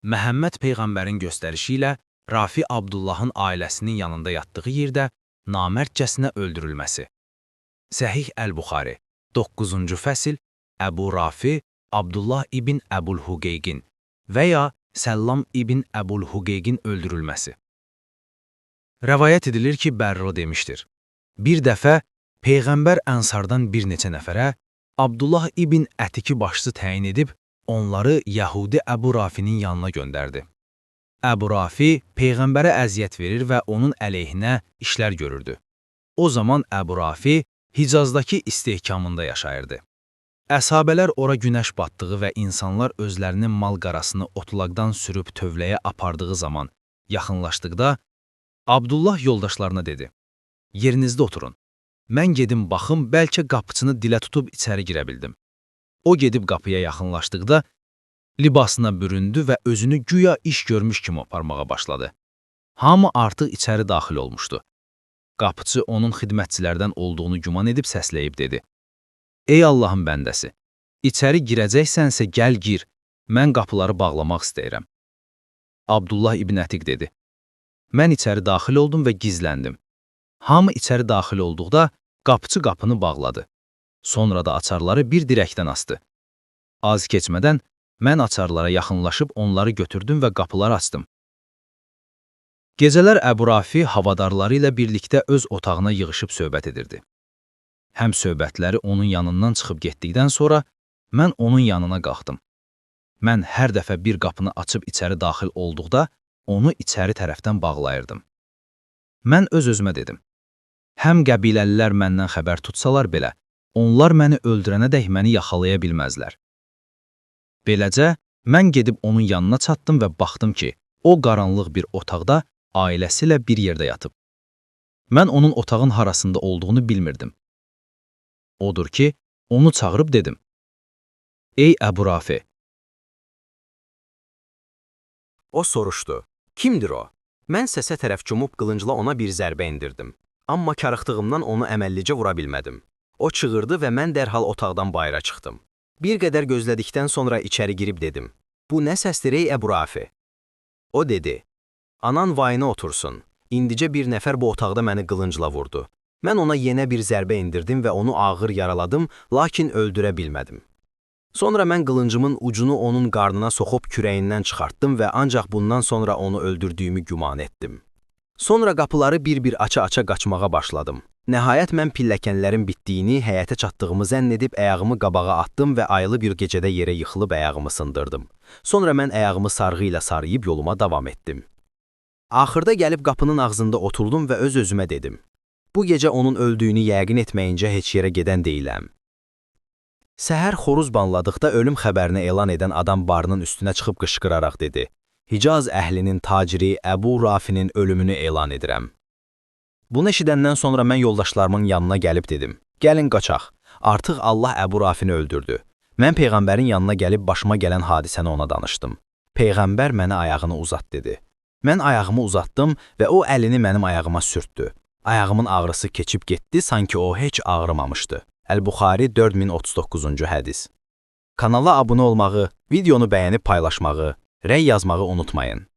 Məhəmməd Peyğəmbərin göstərişi ilə Rafi Abdullahın ailəsinin yanında yatdığı yerdə namərdcəsinə öldürülməsi. Səhih Əl-Buxari 9-cu fəsil Əbu Rafi Abdullah ibn Əbul-Huqeyqin və ya Səllam ibn Əbul-Huqeyqin öldürülməsi. Rəvayət edilir ki, Bərra demişdir. Bir dəfə Peyğəmbər Ənsardan bir neçə nəfərə Abdullah ibn Ətiki başçı təyin edib, onları Yəhudi Əbu Rafinin yanına göndərdi. Əbu Rafi Peyğəmbərə əziyyət verir və onun əleyhinə işlər görürdü. O zaman Əbu Rafi Hicazdakı istehkamında yaşayırdı. Əshabələr ora günəş batdığı və insanlar özlərinin mal qarasını otlaqdan sürüb tövləyə apardığı zaman yaxınlaşdıqda, Abdullah yoldaşlarına dedi, yerinizdə oturun. Mən gedim baxım, bəlkə qapıçını dilə tutub içəri girə bildim. O gedib qapıya yaxınlaşdıqda, libasına büründü və özünü güya iş görmüş kimi aparmağa başladı. Hamı artıq içəri daxil olmuşdu. Qapıçı onun xidmətçilərdən olduğunu güman edib səsləyib dedi. Ey Allahın bəndəsi, içəri girəcəksənsə gəl gir, mən qapıları bağlamaq istəyirəm. Abdullah ibn Ətiq dedi. Mən içəri daxil oldum və gizləndim. Hamı içəri daxil olduqda qapıçı qapını bağladı. Sonra da açarları bir dirəkdən asdı. Az keçmədən mən açarlara yaxınlaşıb onları götürdüm və qapıları açdım. Gecələr Əbu Rafi havadarları ilə birlikdə öz otağına yığışıb söhbət edirdi. Həm söhbətləri onun yanından çıxıb getdikdən sonra mən onun yanına qalxdım. Mən hər dəfə bir qapını açıb içəri daxil olduqda onu içəri tərəfdən bağlayırdım. Mən öz-özümə dedim. Həm qəbiləlilər məndən xəbər tutsalar belə, onlar məni öldürənədək məni yaxalaya bilməzlər. Beləcə, mən gedib onun yanına çatdım və baxdım ki, o qaranlıq bir otaqda ailəsi ilə bir yerdə yatıb. Mən onun otağın harasında olduğunu bilmirdim. Odur ki, onu çağırıb dedim. Ey Əbu Rafi! O soruşdu. Kimdir o? Mən səsə tərəf cumub qılıncla ona bir zərbə indirdim. Amma karıxdığımdan onu əməllicə vura bilmədim. O çığırdı və mən dərhal otaqdan bayıra çıxdım. Bir qədər gözlədikdən sonra içəri girib dedim. Bu nə səsdir ey Əbu Rafi? O dedi. Anan vayına otursun. İndicə bir nəfər bu otaqda məni qılıncla vurdu. Mən ona yenə bir zərbə indirdim və onu ağır yaraladım, lakin öldürə bilmədim. Sonra mən qılıncımın ucunu onun qarnına soxub kürəyindən çıxartdım və ancaq bundan sonra onu öldürdüyümü güman etdim. Sonra qapıları bir-bir aça-aça qaçmağa başladım. Nəhayət mən pilləkənlərin bitdiyini, həyətə çatdığımı zənn edib əyağımı qabağa atdım və aylı bir gecədə yerə yıxılıb əyağımı sındırdım. Sonra mən əyağımı sarğı ilə sarıyıb yoluma davam etdim. Axırda gəlib qapının ağzında oturdum və öz-özümə dedim. Bu gecə onun öldüyünü yəqin etməyincə heç yerə gedən deyiləm. Səhər xoruz banladıqda ölüm xəbərini elan edən adam barının üstünə çıxıb qışqıraraq dedi. Hicaz əhlinin taciri Əbu Rafinin ölümünü elan edirəm. Bunu eşidəndən sonra mən yoldaşlarımın yanına gəlib dedim. Gəlin qaçaq. Artıq Allah Əbu Rafini öldürdü. Mən Peyğəmbərin yanına gəlib başıma gələn hadisəni ona danışdım. Peyğəmbər mənə ayağını uzat dedi. Mən ayağımı uzatdım və o əlini mənim ayağıma sürtdü. Ayağımın ağrısı keçib getdi, sanki o heç ağrımamışdı. Əl-Buxari 4039-cu hədis. Kanala abunə olmağı, videonu bəyənib paylaşmağı, rəy yazmağı unutmayın.